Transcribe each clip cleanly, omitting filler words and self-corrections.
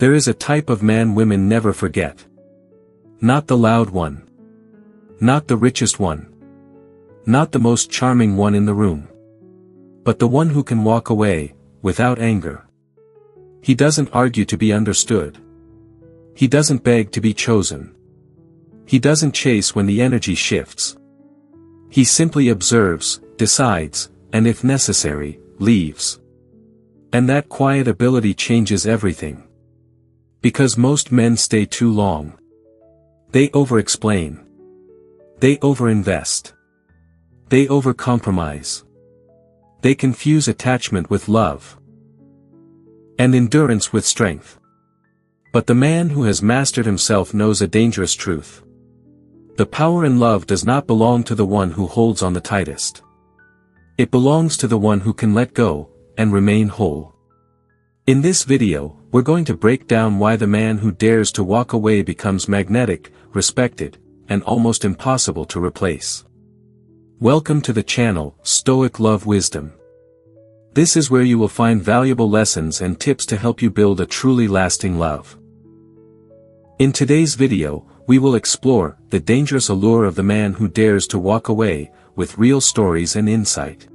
There is a type of man women never forget. Not the loud one. Not the richest one. Not the most charming one in the room. But the one who can walk away, without anger. He doesn't argue to be understood. He doesn't beg to be chosen. He doesn't chase when the energy shifts. He simply observes, decides, and if necessary, leaves. And that quiet ability changes everything. Because most men stay too long. They over-explain. They over-invest. They over-compromise. They confuse attachment with love. And endurance with strength. But the man who has mastered himself knows a dangerous truth. The power in love does not belong to the one who holds on the tightest. It belongs to the one who can let go, and remain whole. In this video, we're going to break down why the man who dares to walk away becomes magnetic, respected, and almost impossible to replace. Welcome to the channel, Stoic Love Wisdom. This is where you will find valuable lessons and tips to help you build a truly lasting love. In today's video, we will explore the dangerous allure of the man who dares to walk away, with real stories and insight.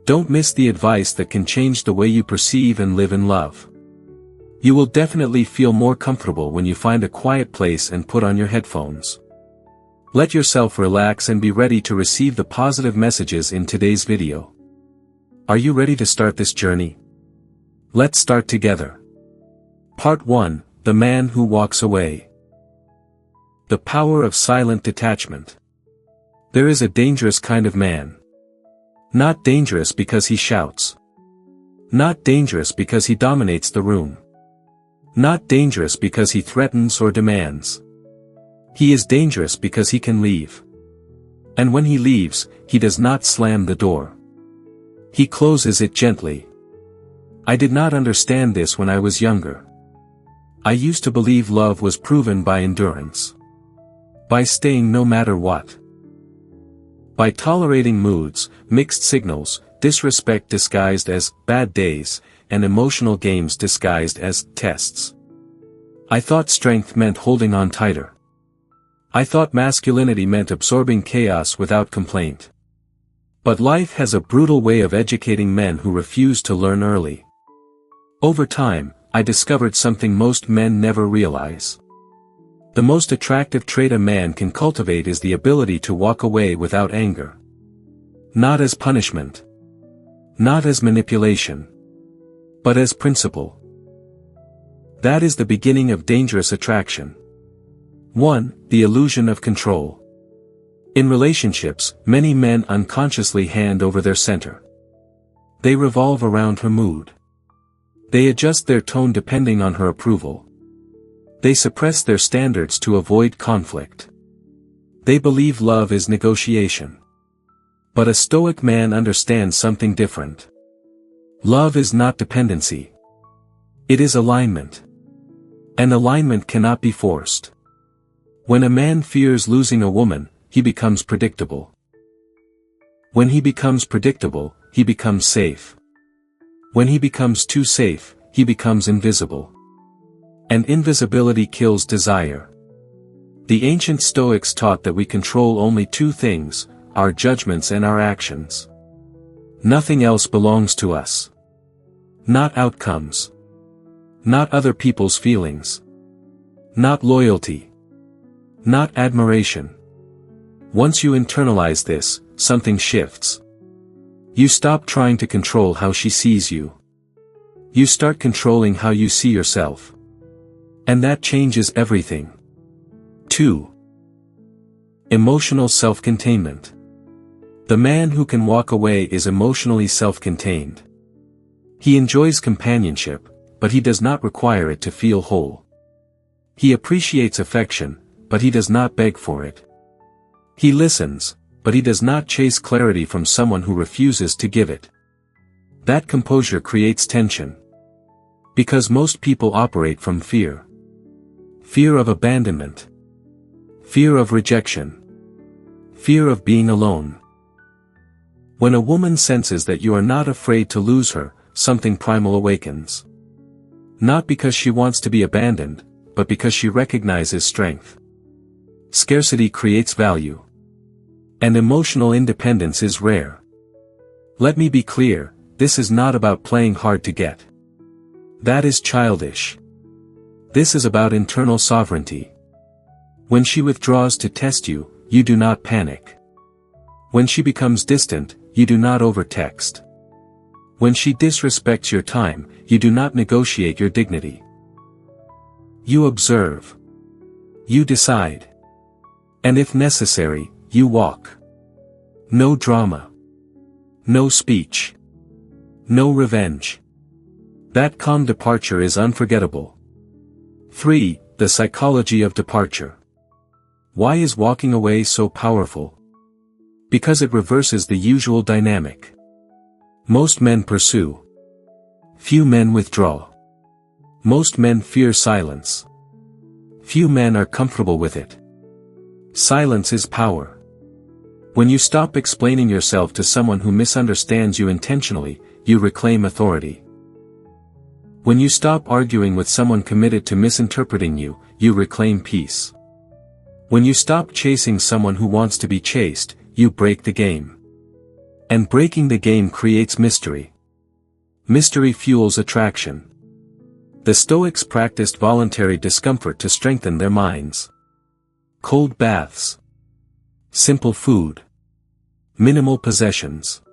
Don't miss the advice that can change the way you perceive and live in love. You will definitely feel more comfortable when you find a quiet place and put on your headphones. Let yourself relax and be ready to receive the positive messages in today's video. Are you ready to start this journey? Let's start together. Part 1: The Man Who Walks Away. The power of silent detachment. There is a dangerous kind of man. Not dangerous because he shouts. Not dangerous because he dominates the room. Not dangerous because he threatens or demands. He is dangerous because he can leave. And when he leaves, he does not slam the door. He closes it gently. I did not understand this when I was younger. I used to believe love was proven by endurance. By staying no matter what. By tolerating moods, mixed signals, disrespect disguised as bad days, and emotional games disguised as tests. I thought strength meant holding on tighter. I thought masculinity meant absorbing chaos without complaint. But life has a brutal way of educating men who refuse to learn early. Over time, I discovered something most men never realize. The most attractive trait a man can cultivate is the ability to walk away without anger. Not as punishment. Not as manipulation. But as principle. That is the beginning of dangerous attraction. 1. The illusion of control. In relationships, many men unconsciously hand over their center. They revolve around her mood. They adjust their tone depending on her approval. They suppress their standards to avoid conflict. They believe love is negotiation. But a Stoic man understands something different. Love is not dependency. It is alignment. And alignment cannot be forced. When a man fears losing a woman, he becomes predictable. When he becomes predictable, he becomes safe. When he becomes too safe, he becomes invisible. And invisibility kills desire. The ancient Stoics taught that we control only two things, our judgments and our actions. Nothing else belongs to us. Not outcomes. Not other people's feelings. Not loyalty. Not admiration. Once you internalize this, something shifts. You stop trying to control how she sees you. You start controlling how you see yourself. And that changes everything. 2. Emotional self-containment. The man who can walk away is emotionally self-contained. He enjoys companionship, but he does not require it to feel whole. He appreciates affection, but he does not beg for it. He listens, but he does not chase clarity from someone who refuses to give it. That composure creates tension. Because most people operate from fear. Fear of abandonment. Fear of rejection. Fear of being alone. When a woman senses that you are not afraid to lose her, something primal awakens. Not because she wants to be abandoned, but because she recognizes strength. Scarcity creates value. And emotional independence is rare. Let me be clear, this is not about playing hard to get. That is childish. This is about internal sovereignty. When she withdraws to test you, you do not panic. When she becomes distant, you do not overtext. When she disrespects your time, you do not negotiate your dignity. You observe. You decide. And if necessary, you walk. No drama. No speech. No revenge. That calm departure is unforgettable. 3. The psychology of departure. Why is walking away so powerful? Because it reverses the usual dynamic. Most men pursue. Few men withdraw. Most men fear silence. Few men are comfortable with it. Silence is power. When you stop explaining yourself to someone who misunderstands you intentionally, you reclaim authority. When you stop arguing with someone committed to misinterpreting you, you reclaim peace. When you stop chasing someone who wants to be chased, you break the game. And breaking the game creates mystery. Mystery fuels attraction. The Stoics practiced voluntary discomfort to strengthen their minds. Cold baths. Simple food. Minimal possessions.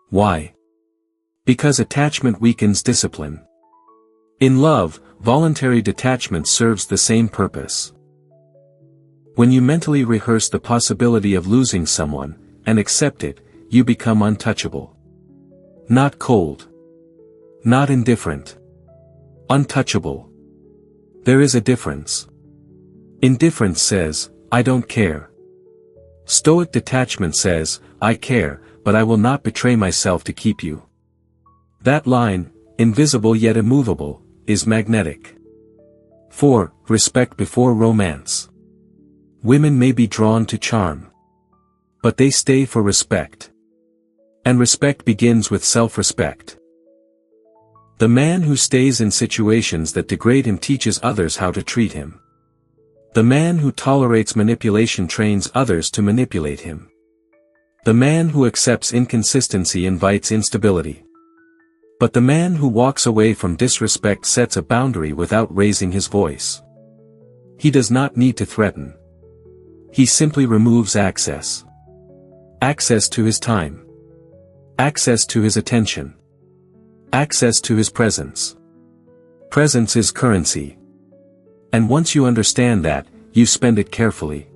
Why? Because attachment weakens discipline. In love, voluntary detachment serves the same purpose. When you mentally rehearse the possibility of losing someone, and accept it, you become untouchable. Not cold. Not indifferent. Untouchable. There is a difference. Indifference says, I don't care. Stoic detachment says, I care, but I will not betray myself to keep you. That line, invisible yet immovable, is magnetic. 4. Respect before romance. Women may be drawn to charm. But they stay for respect. And respect begins with self-respect. The man who stays in situations that degrade him teaches others how to treat him. The man who tolerates manipulation trains others to manipulate him. The man who accepts inconsistency invites instability. But the man who walks away from disrespect sets a boundary without raising his voice. He does not need to threaten. He simply removes access. Access to his time. Access to his attention. Access to his presence. Presence is currency. And once you understand that, you spend it carefully.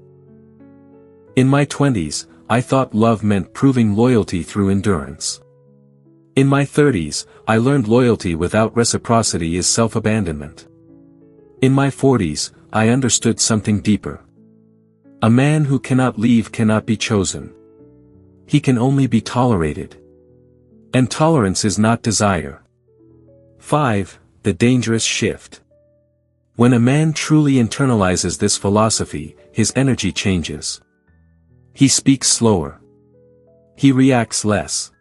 In my 20s, I thought love meant proving loyalty through endurance. In my 30s, I learned loyalty without reciprocity is self-abandonment. In my 40s, I understood something deeper. A man who cannot leave cannot be chosen. He can only be tolerated. And tolerance is not desire. 5. The dangerous shift. When a man truly internalizes this philosophy, his energy changes. He speaks slower. He reacts less.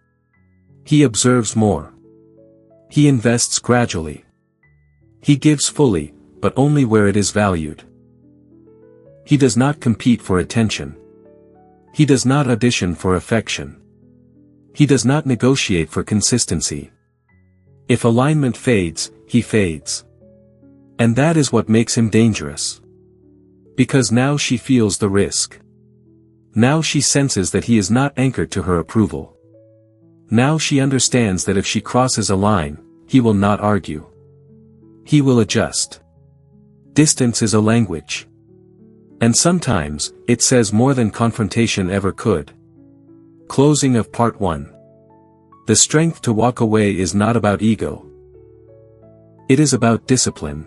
He observes more. He invests gradually. He gives fully, but only where it is valued. He does not compete for attention. He does not audition for affection. He does not negotiate for consistency. If alignment fades, he fades. And that is what makes him dangerous. Because now she feels the risk. Now she senses that he is not anchored to her approval. Now she understands that if she crosses a line, he will not argue. He will adjust. Distance is a language. And sometimes, it says more than confrontation ever could. Closing of Part 1. The strength to walk away is not about ego. It is about discipline.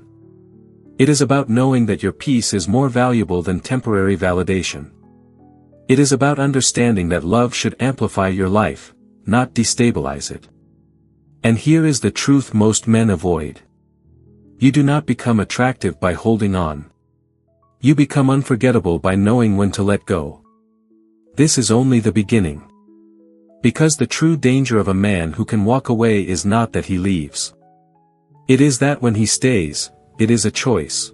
It is about knowing that your peace is more valuable than temporary validation. It is about understanding that love should amplify your life, not destabilize it. And here is the truth most men avoid. You do not become attractive by holding on. You become unforgettable by knowing when to let go. This is only the beginning. Because the true danger of a man who can walk away is not that he leaves. It is that when he stays, it is a choice.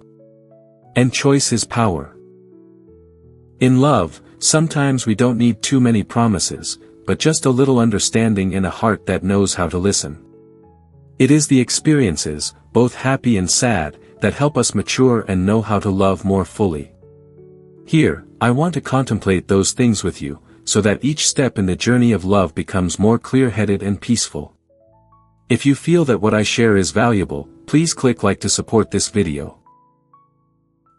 And choice is power. In love, sometimes we don't need too many promises, but just a little understanding and a heart that knows how to listen. It is the experiences, both happy and sad, that help us mature and know how to love more fully. Here, I want to contemplate those things with you, so that each step in the journey of love becomes more clear-headed and peaceful. If you feel that what I share is valuable, please click like to support this video.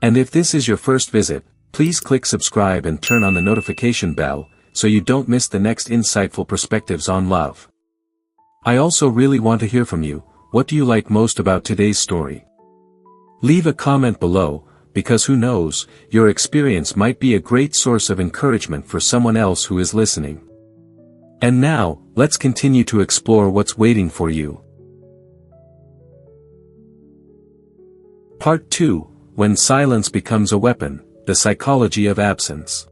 And if this is your first visit, please click subscribe and turn on the notification bell, so you don't miss the next insightful perspectives on love. I also really want to hear from you. What do you like most about today's story? Leave a comment below, because who knows, your experience might be a great source of encouragement for someone else who is listening. And now, let's continue to explore what's waiting for you. Part 2, When Silence Becomes a Weapon, The Psychology of Absence.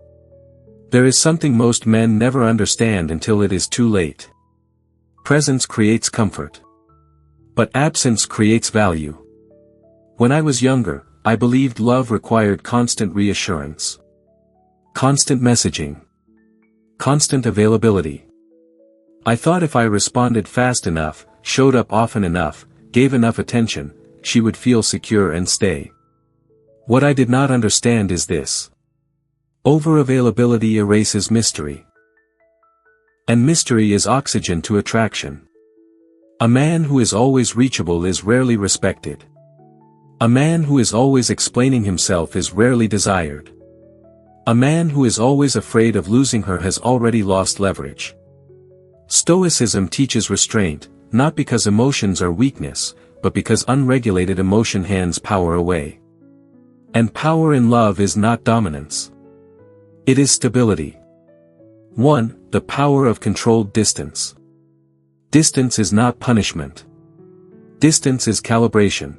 There is something most men never understand until it is too late. Presence creates comfort. But absence creates value. When I was younger, I believed love required constant reassurance. Constant messaging. Constant availability. I thought if I responded fast enough, showed up often enough, gave enough attention, she would feel secure and stay. What I did not understand is this. Over-availability erases mystery. And mystery is oxygen to attraction. A man who is always reachable is rarely respected. A man who is always explaining himself is rarely desired. A man who is always afraid of losing her has already lost leverage. Stoicism teaches restraint, not because emotions are weakness, but because unregulated emotion hands power away. And power in love is not dominance. It is stability. 1. The power of controlled distance. Distance is not punishment. Distance is calibration.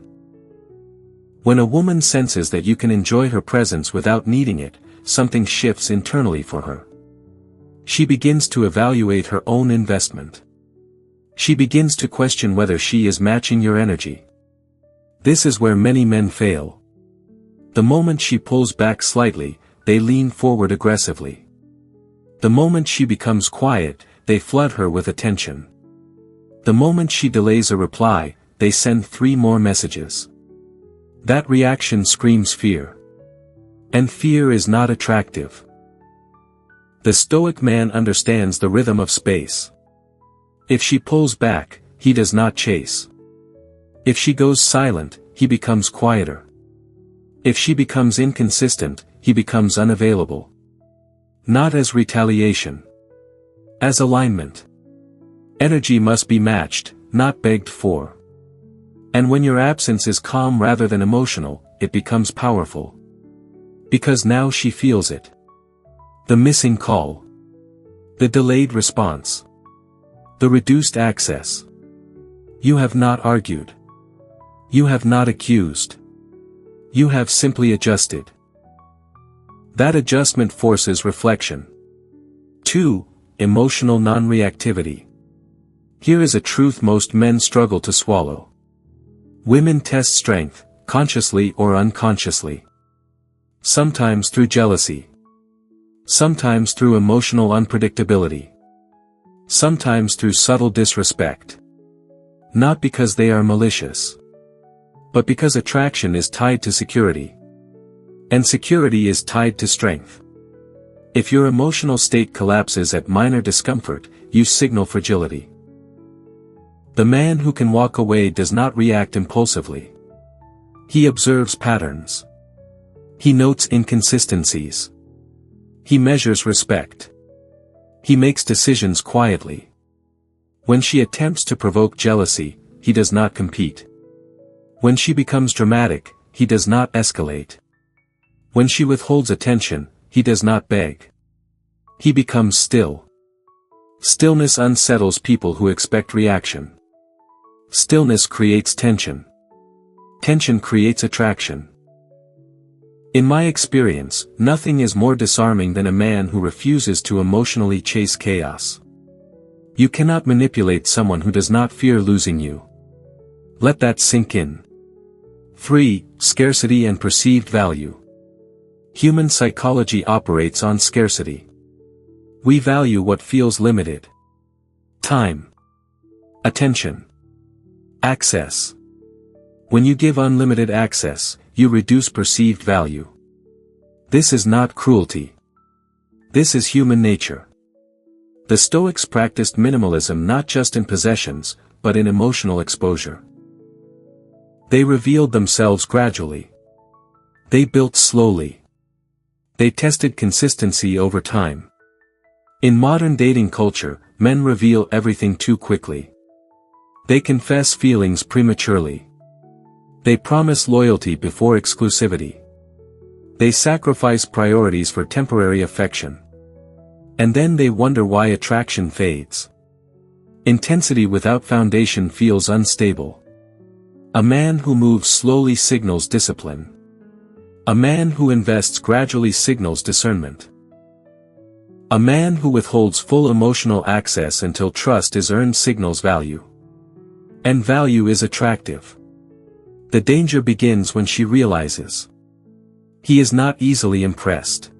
When a woman senses that you can enjoy her presence without needing it, something shifts internally for her. She begins to evaluate her own investment. She begins to question whether she is matching your energy. This is where many men fail. The moment she pulls back slightly, they lean forward aggressively. The moment she becomes quiet, they flood her with attention. The moment she delays a reply, they send 3 more messages. That reaction screams fear. And fear is not attractive. The Stoic man understands the rhythm of space. If she pulls back, he does not chase. If she goes silent, he becomes quieter. If she becomes inconsistent, he becomes unavailable. Not as retaliation. As alignment. Energy must be matched, not begged for. And when your absence is calm rather than emotional, it becomes powerful. Because now she feels it. The missing call. The delayed response. The reduced access. You have not argued. You have not accused. You have simply adjusted. That adjustment forces reflection. 2. Emotional non-reactivity. Here is a truth most men struggle to swallow. Women test strength, consciously or unconsciously. Sometimes through jealousy. Sometimes through emotional unpredictability. Sometimes through subtle disrespect. Not because they are malicious. But because attraction is tied to security. And security is tied to strength. If your emotional state collapses at minor discomfort, you signal fragility. The man who can walk away does not react impulsively. He observes patterns. He notes inconsistencies. He measures respect. He makes decisions quietly. When she attempts to provoke jealousy, he does not compete. When she becomes dramatic, he does not escalate. When she withholds attention, he does not beg. He becomes still. Stillness unsettles people who expect reaction. Stillness creates tension. Tension creates attraction. In my experience, nothing is more disarming than a man who refuses to emotionally chase chaos. You cannot manipulate someone who does not fear losing you. Let that sink in. 3. Scarcity and perceived value. Human psychology operates on scarcity. We value what feels limited. Time. Attention. Access. When you give unlimited access, you reduce perceived value. This is not cruelty. This is human nature. The Stoics practiced minimalism not just in possessions, but in emotional exposure. They revealed themselves gradually. They built slowly. They tested consistency over time. In modern dating culture, men reveal everything too quickly. They confess feelings prematurely. They promise loyalty before exclusivity. They sacrifice priorities for temporary affection. And then they wonder why attraction fades. Intensity without foundation feels unstable. A man who moves slowly signals discipline. A man who invests gradually signals discernment. A man who withholds full emotional access until trust is earned signals value. And value is attractive. The danger begins when she realizes. He is not easily impressed.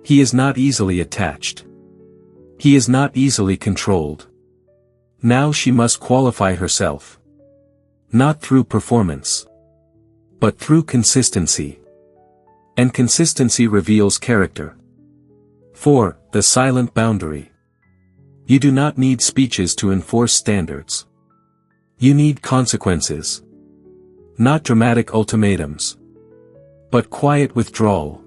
He is not easily attached. He is not easily controlled. Now she must qualify herself. Not through performance, but through consistency. And consistency reveals character. 4. The silent boundary. You do not need speeches to enforce standards. You need consequences. Not dramatic ultimatums, but quiet withdrawal.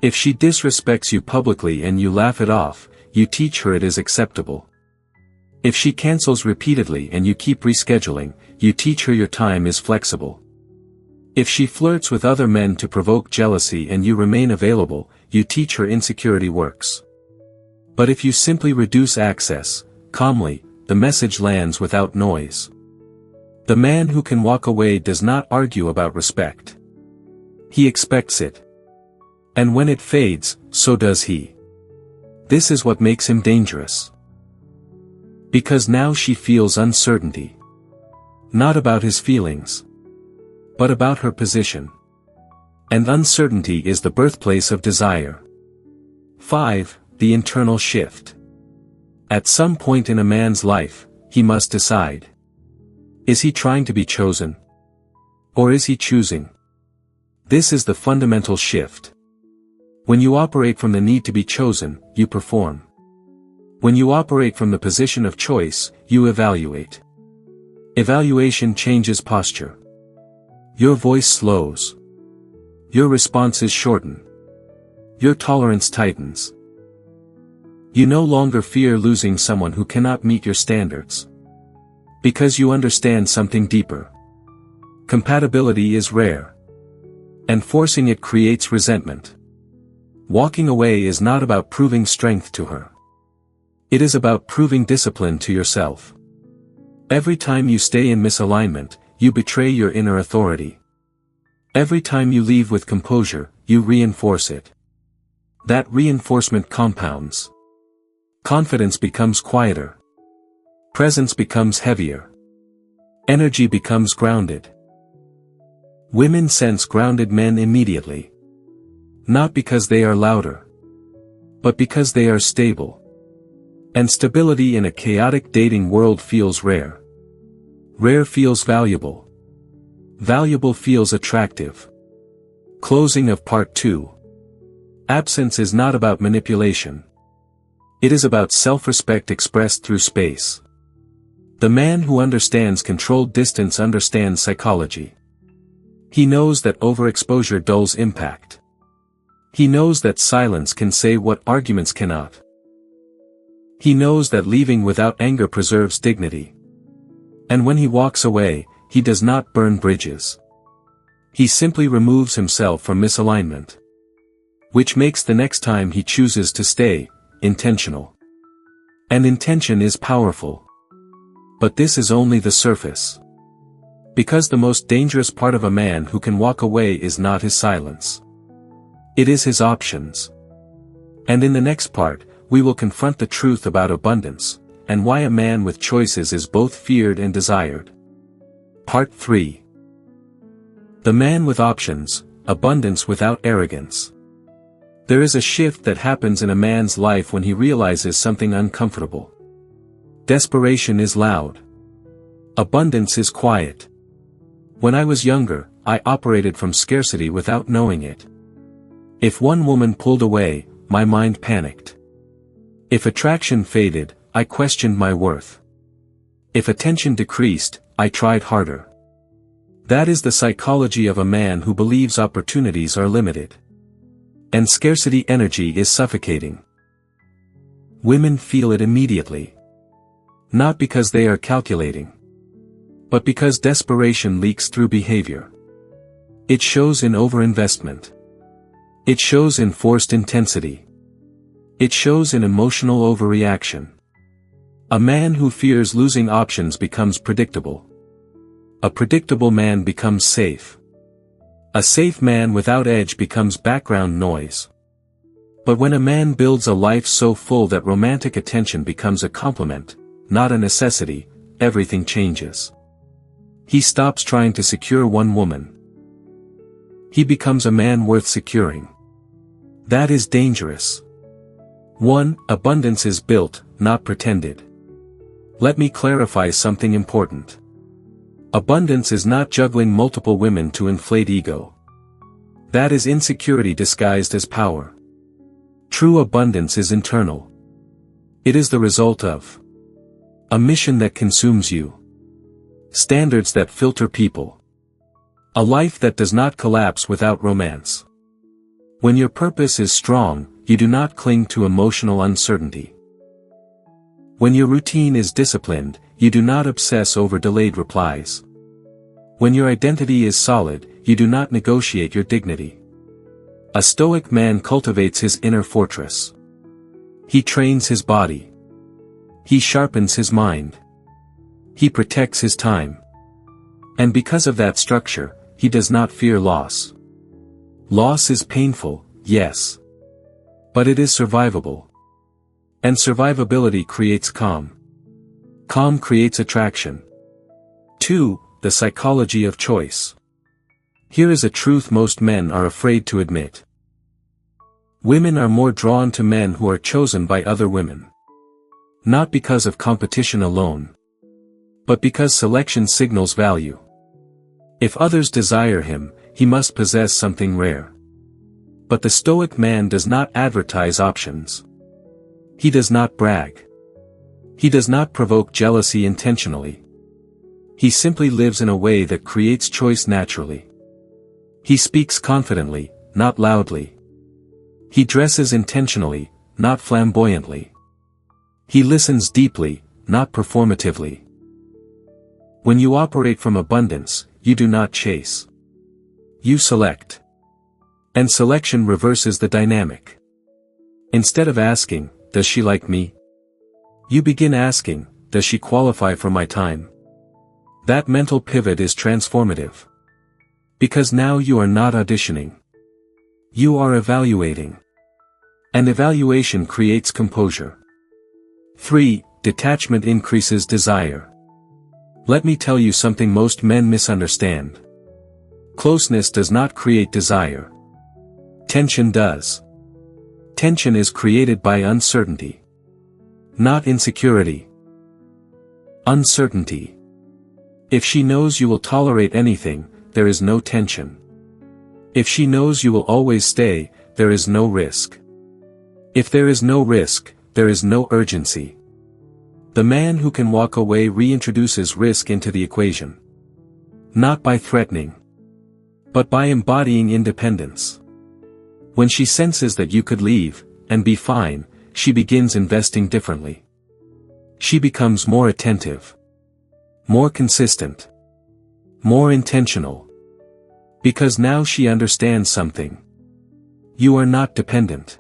If she disrespects you publicly and you laugh it off, you teach her it is acceptable. If she cancels repeatedly and you keep rescheduling, you teach her your time is flexible. If she flirts with other men to provoke jealousy and you remain available, you teach her insecurity works. But if you simply reduce access, calmly, the message lands without noise. The man who can walk away does not argue about respect. He expects it. And when it fades, so does he. This is what makes him dangerous. Because now she feels uncertainty. Not about his feelings, but about her position. And uncertainty is the birthplace of desire. 5. The internal shift. At some point in a man's life, he must decide. Is he trying to be chosen? Or is he choosing? This is the fundamental shift. When you operate from the need to be chosen, you perform. When you operate from the position of choice, you evaluate. Evaluation changes posture. Your voice slows. Your responses shorten. Your tolerance tightens. You no longer fear losing someone who cannot meet your standards. Because you understand something deeper. Compatibility is rare. And forcing it creates resentment. Walking away is not about proving strength to her. It is about proving discipline to yourself. Every time you stay in misalignment, you betray your inner authority. Every time you leave with composure, you reinforce it. That reinforcement compounds. Confidence becomes quieter. Presence becomes heavier. Energy becomes grounded. Women sense grounded men immediately. Not because they are louder, but because they are stable. And stability in a chaotic dating world feels rare. Rare feels valuable. Valuable feels attractive. Closing of Part 2. Absence is not about manipulation. It is about self-respect expressed through space. The man who understands controlled distance understands psychology. He knows that overexposure dulls impact. He knows that silence can say what arguments cannot. He knows that leaving without anger preserves dignity. And when he walks away, he does not burn bridges. He simply removes himself from misalignment. Which makes the next time he chooses to stay, intentional. And intention is powerful. But this is only the surface. Because the most dangerous part of a man who can walk away is not his silence. It is his options. And in the next part, we will confront the truth about abundance, and why a man with choices is both feared and desired. Part 3. The man with options, abundance without arrogance. There is a shift that happens in a man's life when he realizes something uncomfortable. Desperation is loud. Abundance is quiet. When I was younger, I operated from scarcity without knowing it. If one woman pulled away, my mind panicked. If attraction faded, I questioned my worth. If attention decreased, I tried harder. That is the psychology of a man who believes opportunities are limited. And scarcity energy is suffocating. Women feel it immediately. Not because they are calculating, but because desperation leaks through behavior. It shows in overinvestment. It shows in forced intensity. It shows in emotional overreaction. A man who fears losing options becomes predictable. A predictable man becomes safe. A safe man without edge becomes background noise. But when a man builds a life so full that romantic attention becomes a compliment, not a necessity, everything changes. He stops trying to secure one woman. He becomes a man worth securing. That is dangerous. 1. Abundance is built, not pretended. Let me clarify something important. Abundance is not juggling multiple women to inflate ego. That is insecurity disguised as power. True abundance is internal. It is the result of a mission that consumes you. Standards that filter people. A life that does not collapse without romance. When your purpose is strong, you do not cling to emotional uncertainty. When your routine is disciplined, you do not obsess over delayed replies. When your identity is solid, you do not negotiate your dignity. A Stoic man cultivates his inner fortress. He trains his body. He sharpens his mind. He protects his time. And because of that structure, he does not fear loss. Loss is painful, yes. But it is survivable. And survivability creates calm. Calm creates attraction. 2. The psychology of choice. Here is a truth most men are afraid to admit. Women are more drawn to men who are chosen by other women. Not because of competition alone, but because selection signals value. If others desire him, he must possess something rare. But the Stoic man does not advertise options. He does not brag. He does not provoke jealousy intentionally. He simply lives in a way that creates choice naturally. He speaks confidently, not loudly. He dresses intentionally, not flamboyantly. He listens deeply, not performatively. When you operate from abundance, you do not chase. You select. And selection reverses the dynamic. Instead of asking, "Does she like me?" you begin asking, "Does she qualify for my time?" That mental pivot is transformative. Because now you are not auditioning. You are evaluating. And evaluation creates composure. 3. Detachment increases desire. Let me tell you something most men misunderstand. Closeness does not create desire. Tension does. Tension is created by uncertainty. Not insecurity. Uncertainty. If she knows you will tolerate anything, there is no tension. If she knows you will always stay, there is no risk. If there is no risk, there is no urgency. The man who can walk away reintroduces risk into the equation. Not by threatening, but by embodying independence. When she senses that you could leave, and be fine, she begins investing differently. She becomes more attentive. More consistent. More intentional. Because now she understands something. You are not dependent.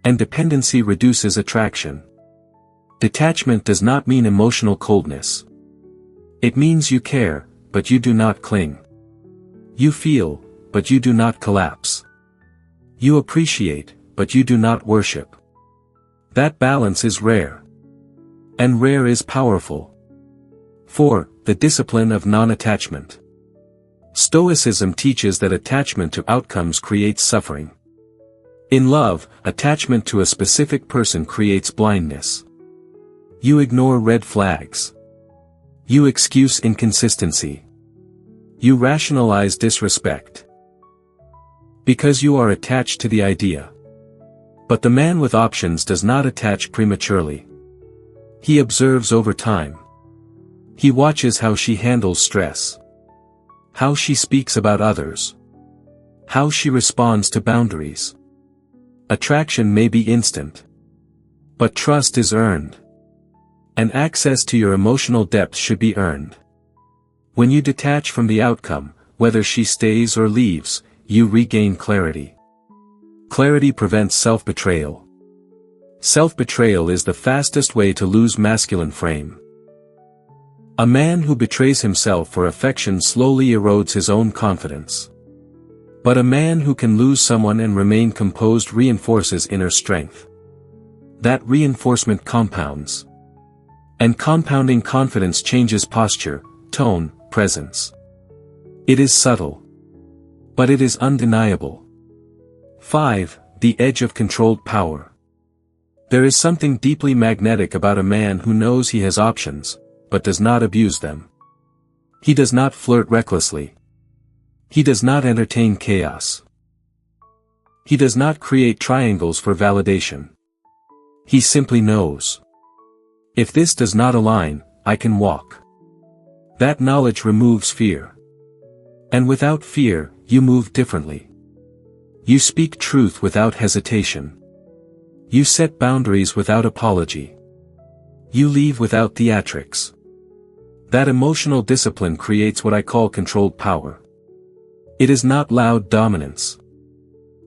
And dependency reduces attraction. Detachment does not mean emotional coldness. It means you care, but you do not cling. You feel, but you do not collapse. You appreciate, but you do not worship. That balance is rare. And rare is powerful. 4. The discipline of non-attachment. Stoicism teaches that attachment to outcomes creates suffering. In love, attachment to a specific person creates blindness. You ignore red flags. You excuse inconsistency. You rationalize disrespect. Because you are attached to the idea. But the man with options does not attach prematurely. He observes over time. He watches how she handles stress. How she speaks about others. How she responds to boundaries. Attraction may be instant. But trust is earned. And access to your emotional depth should be earned. When you detach from the outcome, whether she stays or leaves, you regain clarity. Clarity prevents self-betrayal. Self-betrayal is the fastest way to lose masculine frame. A man who betrays himself for affection slowly erodes his own confidence. But a man who can lose someone and remain composed reinforces inner strength. That reinforcement compounds. And compounding confidence changes posture, tone, presence. It is subtle. But it is undeniable. 5. The edge of controlled power. There is something deeply magnetic about a man who knows he has options, but does not abuse them. He does not flirt recklessly. He does not entertain chaos. He does not create triangles for validation. He simply knows. If this does not align, I can walk. That knowledge removes fear. And without fear, you move differently. You speak truth without hesitation. You set boundaries without apology. You leave without theatrics. That emotional discipline creates what I call controlled power. It is not loud dominance.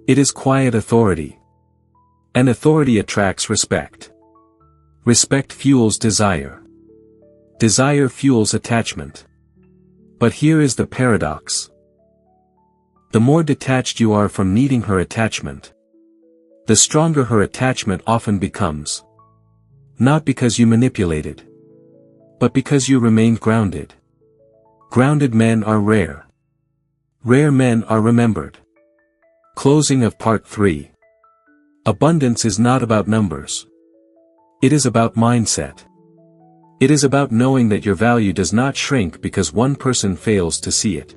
It is quiet authority. And authority attracts respect. Respect fuels desire. Desire fuels attachment. But here is the paradox. The more detached you are from needing her attachment, the stronger her attachment often becomes. Not because you manipulated, but because you remained grounded. Grounded men are rare. Rare men are remembered. Closing of Part 3. Abundance is not about numbers. It is about mindset. It is about knowing that your value does not shrink because one person fails to see it.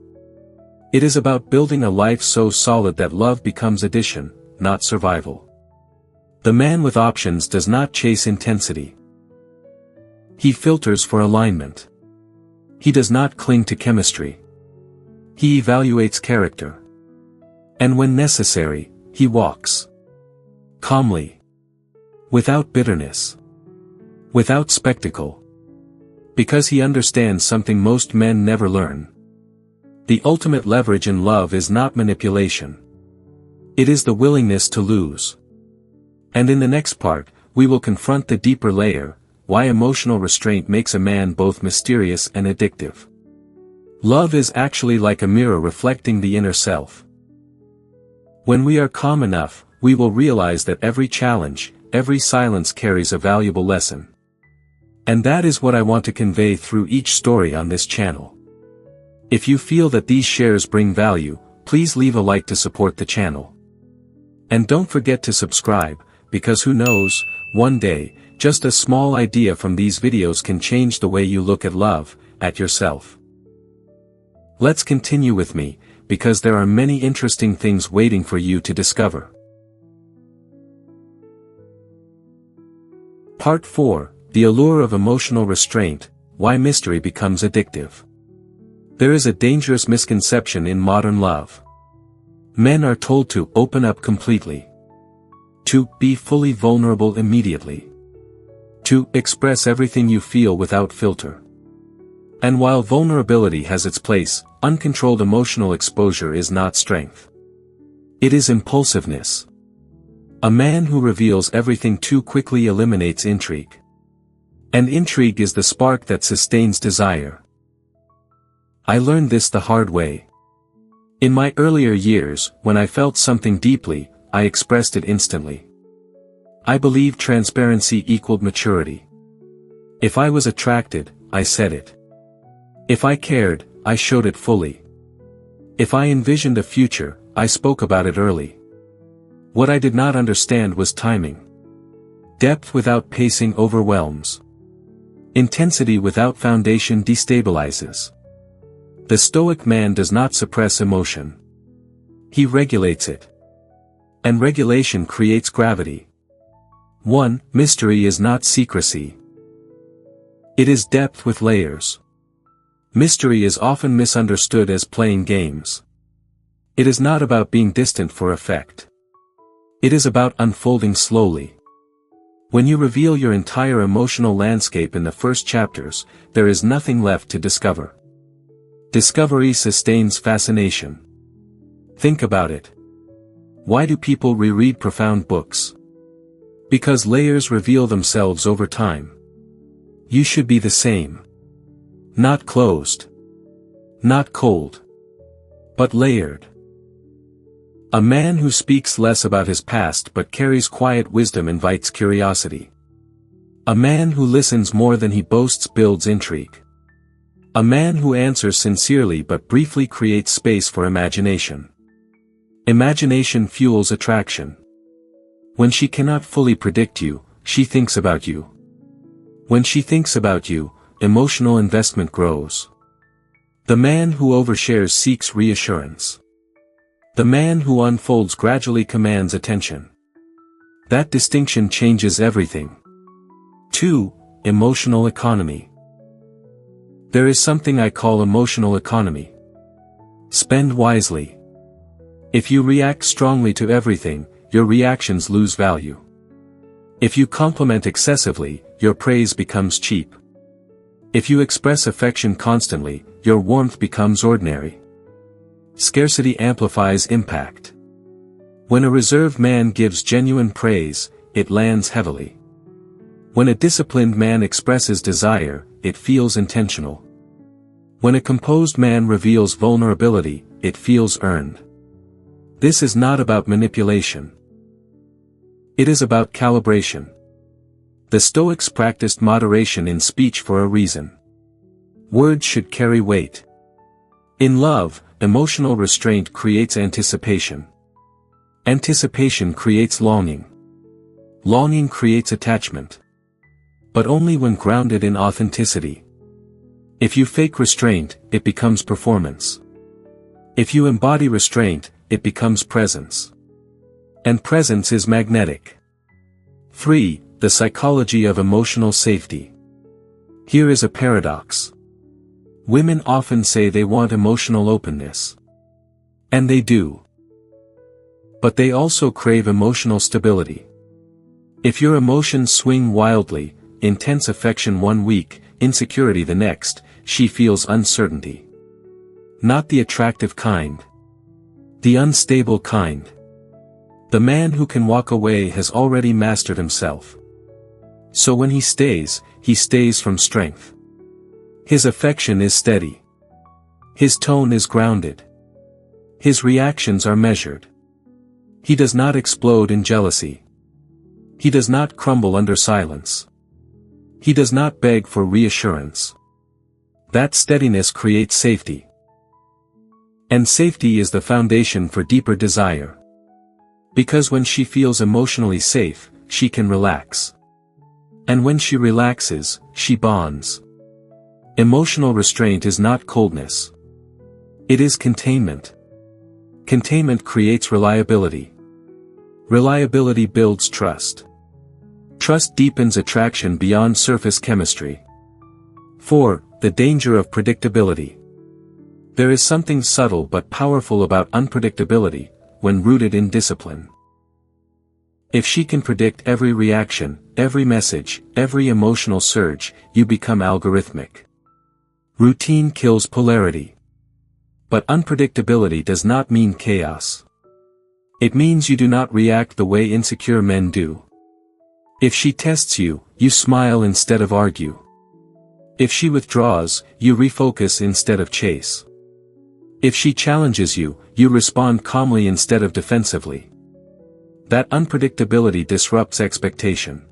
It is about building a life so solid that love becomes addition, not survival. The man with options does not chase intensity. He filters for alignment. He does not cling to chemistry. He evaluates character. And when necessary, he walks. Calmly. Without bitterness. Without spectacle. Because he understands something most men never learn. The ultimate leverage in love is not manipulation. It is the willingness to lose. And in the next part, we will confront the deeper layer, why emotional restraint makes a man both mysterious and addictive. Love is actually like a mirror reflecting the inner self. When we are calm enough, we will realize that every challenge, every silence carries a valuable lesson. And that is what I want to convey through each story on this channel. If you feel that these shares bring value, please leave a like to support the channel. And don't forget to subscribe, because who knows, one day, just a small idea from these videos can change the way you look at love, at yourself. Let's continue with me, because there are many interesting things waiting for you to discover. Part 4, The Allure of Emotional Restraint, Why Mystery Becomes Addictive. There is a dangerous misconception in modern love. Men are told to open up completely. To be fully vulnerable immediately. To express everything you feel without filter. And while vulnerability has its place, uncontrolled emotional exposure is not strength. It is impulsiveness. A man who reveals everything too quickly eliminates intrigue. And intrigue is the spark that sustains desire. I learned this the hard way. In my earlier years, when I felt something deeply, I expressed it instantly. I believed transparency equaled maturity. If I was attracted, I said it. If I cared, I showed it fully. If I envisioned a future, I spoke about it early. What I did not understand was timing. Depth without pacing overwhelms. Intensity without foundation destabilizes. The Stoic man does not suppress emotion. He regulates it. And regulation creates gravity. 1. Mystery is not secrecy. It is depth with layers. Mystery is often misunderstood as playing games. It is not about being distant for effect. It is about unfolding slowly. When you reveal your entire emotional landscape in the first chapters, there is nothing left to discover. Discovery sustains fascination. Think about it. Why do people reread profound books? Because layers reveal themselves over time. You should be the same. Not closed. Not cold. But layered. A man who speaks less about his past but carries quiet wisdom invites curiosity. A man who listens more than he boasts builds intrigue. A man who answers sincerely but briefly creates space for imagination. Imagination fuels attraction. When she cannot fully predict you, she thinks about you. When she thinks about you, emotional investment grows. The man who overshares seeks reassurance. The man who unfolds gradually commands attention. That distinction changes everything. 2. Emotional economy. There is something I call emotional economy. Spend wisely. If you react strongly to everything, your reactions lose value. If you compliment excessively, your praise becomes cheap. If you express affection constantly, your warmth becomes ordinary. Scarcity amplifies impact. When a reserved man gives genuine praise, it lands heavily. When a disciplined man expresses desire, it feels intentional. When a composed man reveals vulnerability, it feels earned. This is not about manipulation. It is about calibration. The Stoics practiced moderation in speech for a reason. Words should carry weight. In love, emotional restraint creates anticipation. Anticipation creates longing. Longing creates attachment. But only when grounded in authenticity. If you fake restraint, it becomes performance. If you embody restraint, it becomes presence. And presence is magnetic. 3. The psychology of emotional safety. Here is a paradox. Women often say they want emotional openness. And they do. But they also crave emotional stability. If your emotions swing wildly, intense affection one week, insecurity the next, she feels uncertainty. Not the attractive kind. The unstable kind. The man who can walk away has already mastered himself. So when he stays from strength. His affection is steady. His tone is grounded. His reactions are measured. He does not explode in jealousy. He does not crumble under silence. He does not beg for reassurance. That steadiness creates safety. And safety is the foundation for deeper desire. Because when she feels emotionally safe, she can relax. And when she relaxes, she bonds. Emotional restraint is not coldness. It is containment. Containment creates reliability. Reliability builds trust. Trust deepens attraction beyond surface chemistry. 4. The danger of predictability. There is something subtle but powerful about unpredictability, when rooted in discipline. If she can predict every reaction, every message, every emotional surge, you become algorithmic. Routine kills polarity. But unpredictability does not mean chaos. It means you do not react the way insecure men do. If she tests you, you smile instead of argue. If she withdraws, you refocus instead of chase. If she challenges you, you respond calmly instead of defensively. That unpredictability disrupts expectation.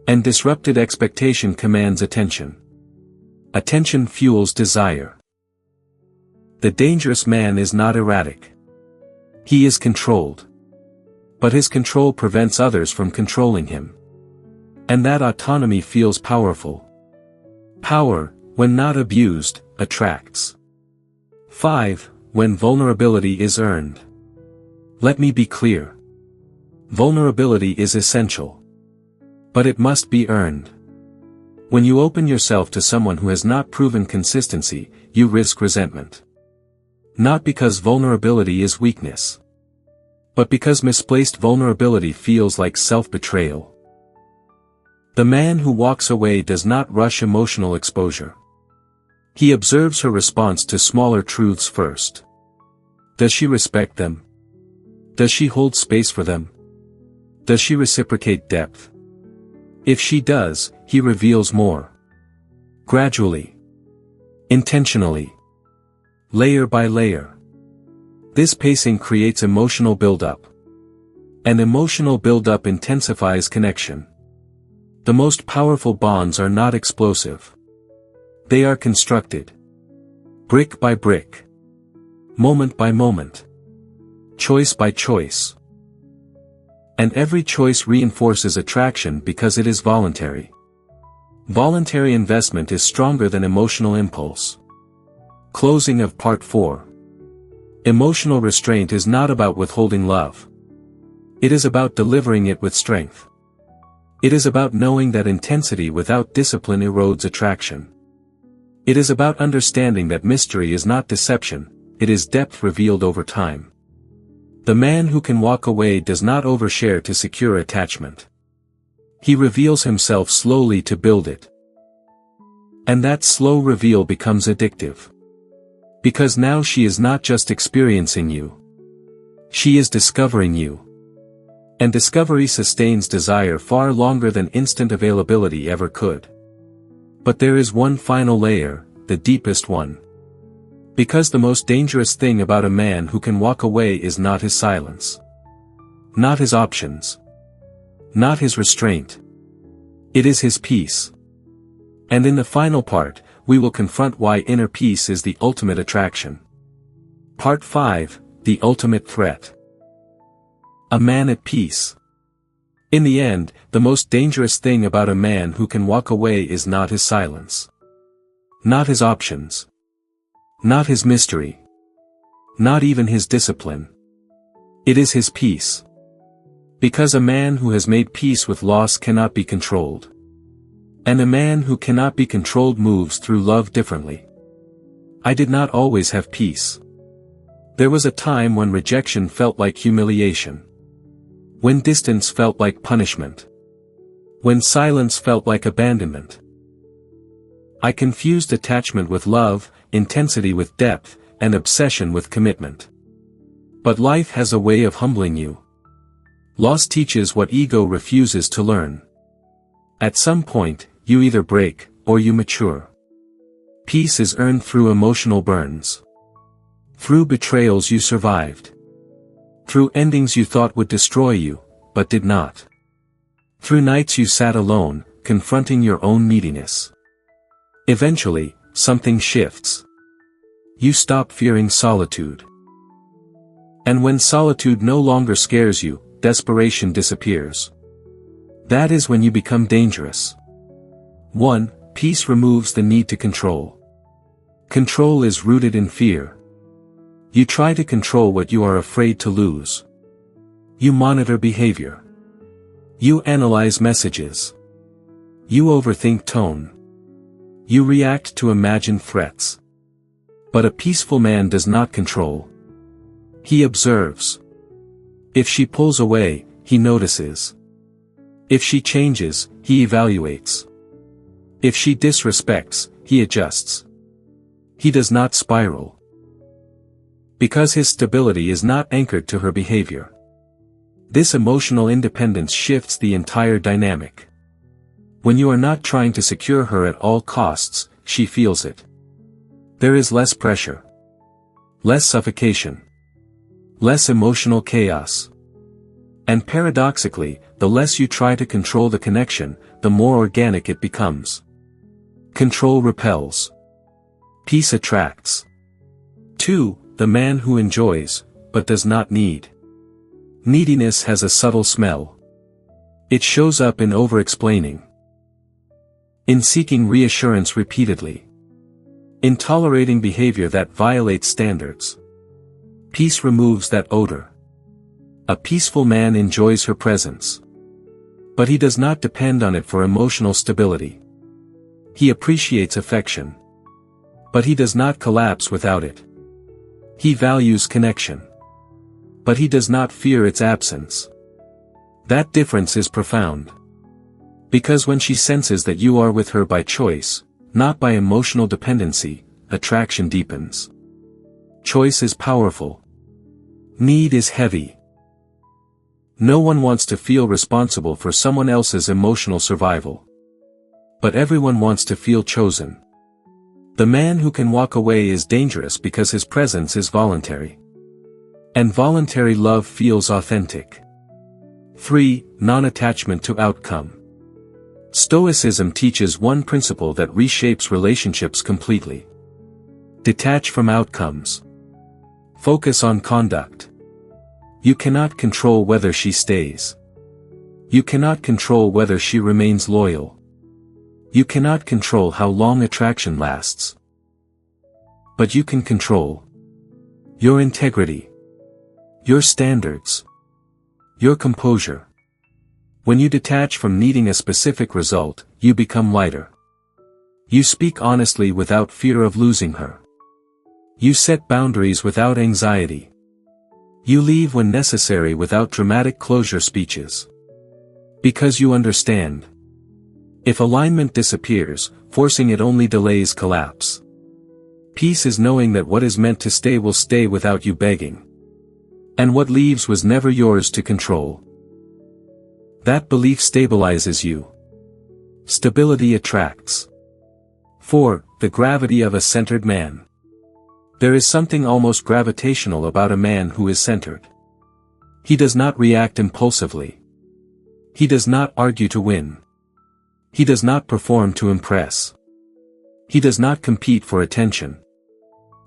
And disrupted expectation commands attention. Attention fuels desire. The dangerous man is not erratic. He is controlled. But his control prevents others from controlling him. And that autonomy feels powerful. Power, when not abused, attracts. 5. When vulnerability is earned. Let me be clear. Vulnerability is essential. But it must be earned. When you open yourself to someone who has not proven consistency, you risk resentment. Not because vulnerability is weakness. But because misplaced vulnerability feels like self-betrayal. The man who walks away does not rush emotional exposure. He observes her response to smaller truths first. Does she respect them? Does she hold space for them? Does she reciprocate depth? If she does, he reveals more. Gradually. Intentionally. Layer by layer. This pacing creates emotional buildup. And emotional buildup intensifies connection. The most powerful bonds are not explosive. They are constructed. Brick by brick. Moment by moment. Choice by choice. And every choice reinforces attraction because it is voluntary. Voluntary investment is stronger than emotional impulse. Closing of Part 4. Emotional restraint is not about withholding love. It is about delivering it with strength. It is about knowing that intensity without discipline erodes attraction. It is about understanding that mystery is not deception, it is depth revealed over time. The man who can walk away does not overshare to secure attachment. He reveals himself slowly to build it. And that slow reveal becomes addictive. Because now she is not just experiencing you. She is discovering you. And discovery sustains desire far longer than instant availability ever could. But there is one final layer, the deepest one. Because the most dangerous thing about a man who can walk away is not his silence. Not his options. Not his restraint. It is his peace. And in the final part, we will confront why inner peace is the ultimate attraction. Part 5, the ultimate threat. A man at peace. In the end, the most dangerous thing about a man who can walk away is not his silence. Not his options. Not his mystery. Not even his discipline. It is his peace. Because a man who has made peace with loss cannot be controlled. And a man who cannot be controlled moves through love differently. I did not always have peace. There was a time when rejection felt like humiliation. When distance felt like punishment. When silence felt like abandonment. I confused attachment with love, intensity with depth, and obsession with commitment. But life has a way of humbling you. Loss teaches what ego refuses to learn. At some point, you either break, or you mature. Peace is earned through emotional burns. Through betrayals you survived. Through endings you thought would destroy you, but did not. Through nights you sat alone, confronting your own neediness. Eventually, something shifts. You stop fearing solitude. And when solitude no longer scares you, desperation disappears. That is when you become dangerous. 1. Peace removes the need to control. Control is rooted in fear. You try to control what you are afraid to lose. You monitor behavior. You analyze messages. You overthink tone. You react to imagined threats. But a peaceful man does not control. He observes. If she pulls away, he notices. If she changes, he evaluates. If she disrespects, he adjusts. He does not spiral. Because his stability is not anchored to her behavior. This emotional independence shifts the entire dynamic. When you are not trying to secure her at all costs, she feels it. There is less pressure. Less suffocation. Less emotional chaos. And paradoxically, the less you try to control the connection, the more organic it becomes. Control repels. Peace attracts. 2. The man who enjoys, but does not need. Neediness has a subtle smell. It shows up in over-explaining, in seeking reassurance repeatedly, in tolerating behavior that violates standards. Peace removes that odor. A peaceful man enjoys her presence, but he does not depend on it for emotional stability. He appreciates affection, but he does not collapse without it. He values connection, but he does not fear its absence. That difference is profound. Because when she senses that you are with her by choice, not by emotional dependency, attraction deepens. Choice is powerful. Need is heavy. No one wants to feel responsible for someone else's emotional survival. But everyone wants to feel chosen. The man who can walk away is dangerous because his presence is voluntary. And voluntary love feels authentic. 3. Non-attachment to outcome. Stoicism teaches one principle that reshapes relationships completely. Detach from outcomes. Focus on conduct. You cannot control whether she stays. You cannot control whether she remains loyal. You cannot control how long attraction lasts. But you can control your integrity, your standards, your composure. When you detach from needing a specific result, you become lighter. You speak honestly without fear of losing her. You set boundaries without anxiety. You leave when necessary without dramatic closure speeches. Because you understand. If alignment disappears, forcing it only delays collapse. Peace is knowing that what is meant to stay will stay without you begging. And what leaves was never yours to control. That belief stabilizes you. Stability attracts. 4. The gravity of a centered man. There is something almost gravitational about a man who is centered. He does not react impulsively. He does not argue to win. He does not perform to impress. He does not compete for attention.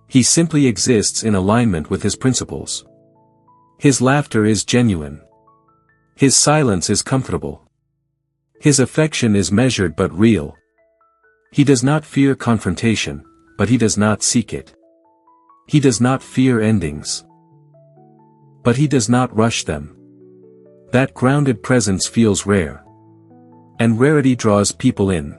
He simply exists in alignment with his principles. His laughter is genuine. His silence is comfortable. His affection is measured but real. He does not fear confrontation, but he does not seek it. He does not fear endings, but he does not rush them. That grounded presence feels rare. And rarity draws people in.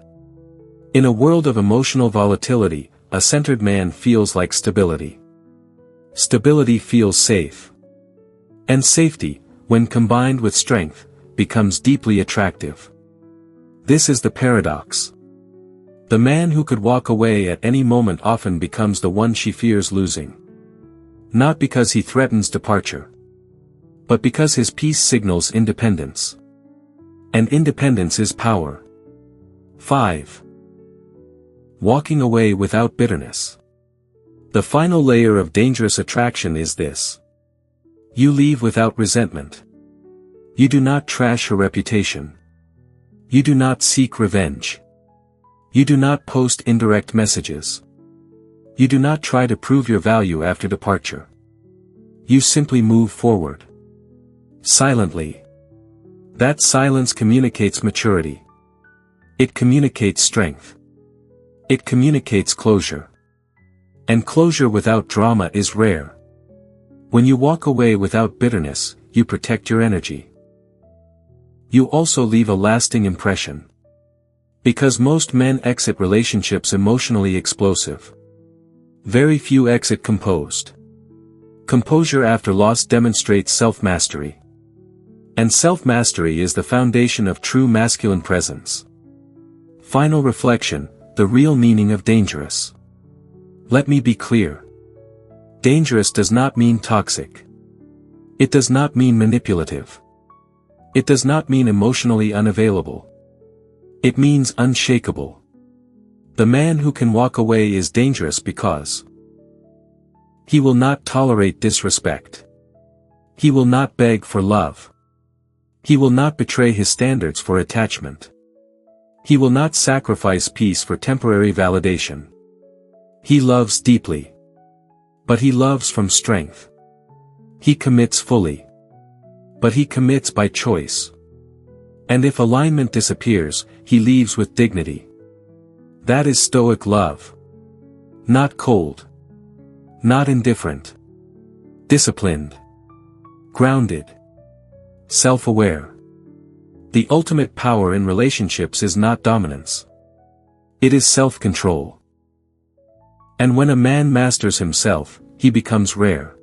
In a world of emotional volatility, a centered man feels like stability. Stability feels safe. And safety, when combined with strength, becomes deeply attractive. This is the paradox. The man who could walk away at any moment often becomes the one she fears losing. Not because he threatens departure, but because his peace signals independence. And independence is power. 5. Walking away without bitterness. The final layer of dangerous attraction is this. You leave without resentment. You do not trash her reputation. You do not seek revenge. You do not post indirect messages. You do not try to prove your value after departure. You simply move forward. Silently. That silence communicates maturity. It communicates strength. It communicates closure. And closure without drama is rare. When you walk away without bitterness, you protect your energy. You also leave a lasting impression. Because most men exit relationships emotionally explosive. Very few exit composed. Composure after loss demonstrates self-mastery. And self-mastery is the foundation of true masculine presence. Final reflection, the real meaning of dangerous. Let me be clear. Dangerous does not mean toxic. It does not mean manipulative. It does not mean emotionally unavailable. It means unshakable. The man who can walk away is dangerous because he will not tolerate disrespect. He will not beg for love. He will not betray his standards for attachment. He will not sacrifice peace for temporary validation. He loves deeply. But he loves from strength. He commits fully. But he commits by choice. And if alignment disappears, he leaves with dignity. That is Stoic love. Not cold. Not indifferent. Disciplined. Grounded. Self-aware. The ultimate power in relationships is not dominance. It is self-control. And when a man masters himself, he becomes rare.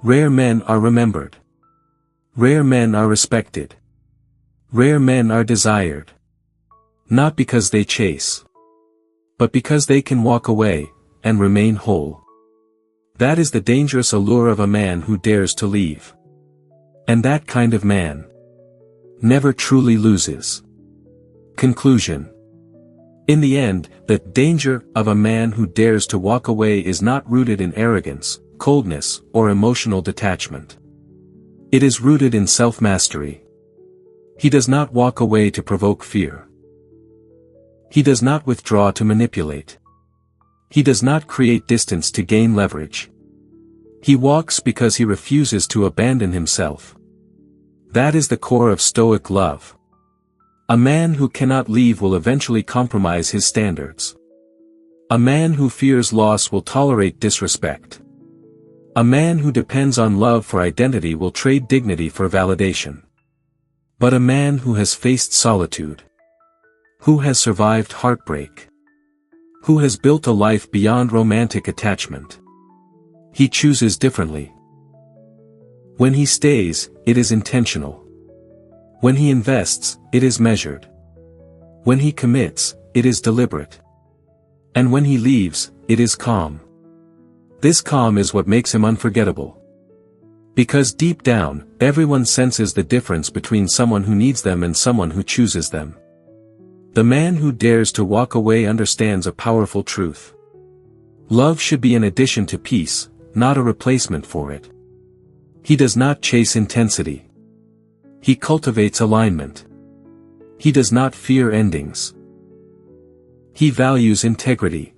Rare men are remembered. Rare men are respected. Rare men are desired. Not because they chase. But because they can walk away, and remain whole. That is the dangerous allure of a man who dares to leave. And that kind of man never truly loses. Conclusion. In the end, the danger of a man who dares to walk away is not rooted in arrogance, coldness, or emotional detachment. It is rooted in self-mastery. He does not walk away to provoke fear. He does not withdraw to manipulate. He does not create distance to gain leverage. He walks because he refuses to abandon himself. That is the core of Stoic love. A man who cannot leave will eventually compromise his standards. A man who fears loss will tolerate disrespect. A man who depends on love for identity will trade dignity for validation. But a man who has faced solitude, who has survived heartbreak, who has built a life beyond romantic attachment, he chooses differently. When he stays, it is intentional. When he invests, it is measured. When he commits, it is deliberate. And when he leaves, it is calm. This calm is what makes him unforgettable. Because deep down, everyone senses the difference between someone who needs them and someone who chooses them. The man who dares to walk away understands a powerful truth. Love should be an addition to peace, not a replacement for it. He does not chase intensity. He cultivates alignment. He does not fear endings. He values integrity.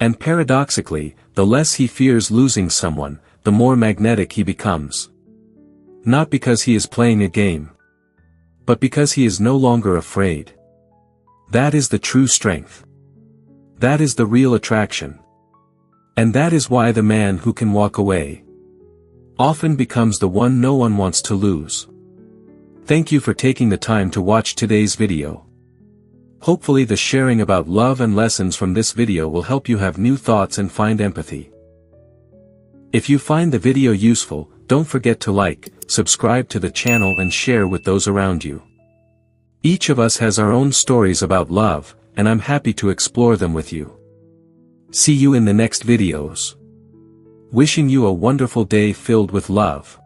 And paradoxically, the less he fears losing someone, the more magnetic he becomes. Not because he is playing a game, but because he is no longer afraid. That is the true strength. That is the real attraction. And that is why the man who can walk away often becomes the one no one wants to lose. Thank you for taking the time to watch today's video. Hopefully the sharing about love and lessons from this video will help you have new thoughts and find empathy. If you find the video useful, don't forget to like, subscribe to the channel and share with those around you. Each of us has our own stories about love, and I'm happy to explore them with you. See you in the next videos. Wishing you a wonderful day filled with love.